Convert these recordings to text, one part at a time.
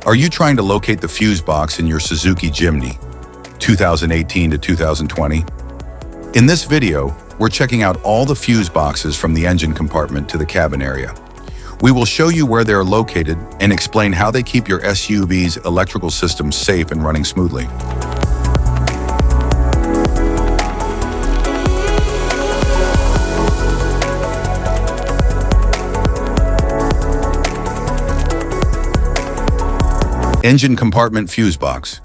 Are you trying to locate the fuse box in your Suzuki Jimny 2018 to 2020? In this video, we're checking out all the fuse boxes from the engine compartment to the cabin area. We will show you where they're located and explain how they keep your SUV's electrical system safe and running smoothly. Engine compartment fuse box.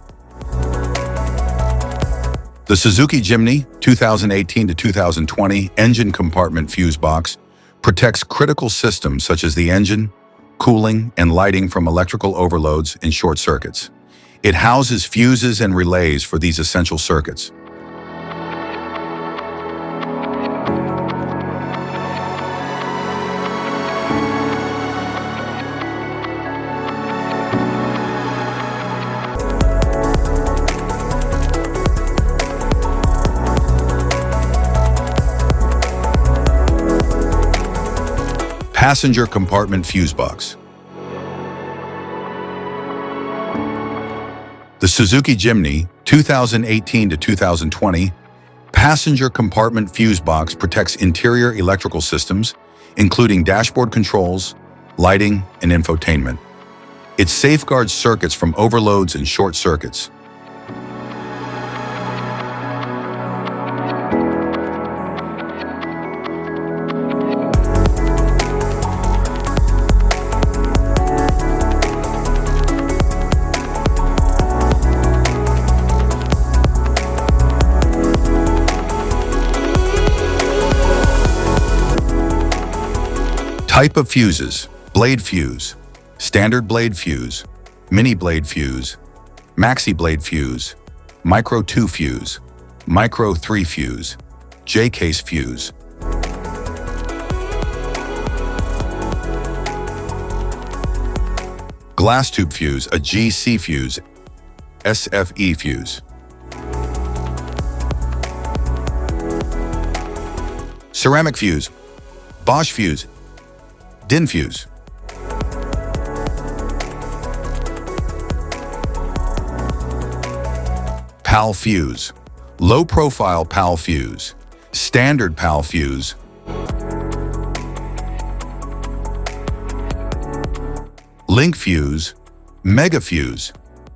The Suzuki Jimny 2018 to 2020 engine compartment fuse box protects critical systems such as the engine, cooling, and lighting from electrical overloads and short circuits. It houses fuses and relays for these essential circuits. Passenger compartment fuse box. The Suzuki Jimny 2018 to 2020 passenger compartment fuse box protects interior electrical systems, including dashboard controls, lighting, and infotainment. It safeguards circuits from overloads and short circuits. Type of fuses: blade fuse, standard blade fuse, mini blade fuse, maxi blade fuse, micro 2 fuse, micro 3 fuse, J-case fuse. Glass tube fuse, a GC fuse, SFE fuse. Ceramic fuse, Bosch fuse, DIN fuse. PAL fuse, low profile PAL fuse, standard PAL fuse. Link fuse, mega fuse,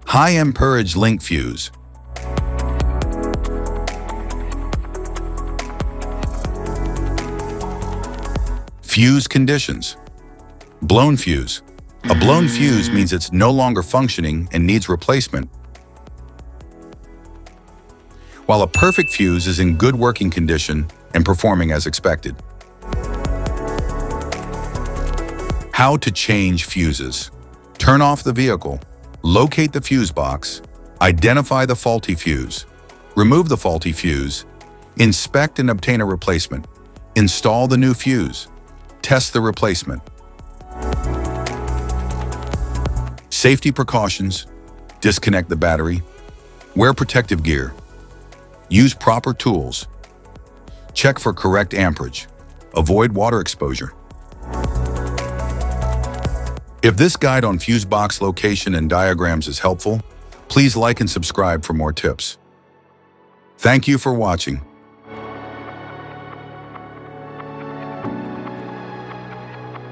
high amperage link fuse. Fuse conditions. Blown fuse. A blown fuse means it's no longer functioning and needs replacement, while a perfect fuse is in good working condition and performing as expected. How to change fuses. Turn off the vehicle, locate the fuse box, identify the faulty fuse, remove the faulty fuse, inspect and obtain a replacement, install the new fuse, test the replacement. Safety precautions: disconnect the battery, wear protective gear, use proper tools, check for correct amperage, avoid water exposure. If this guide on fuse box location and diagrams is helpful, please like and subscribe for more tips. Thank you for watching.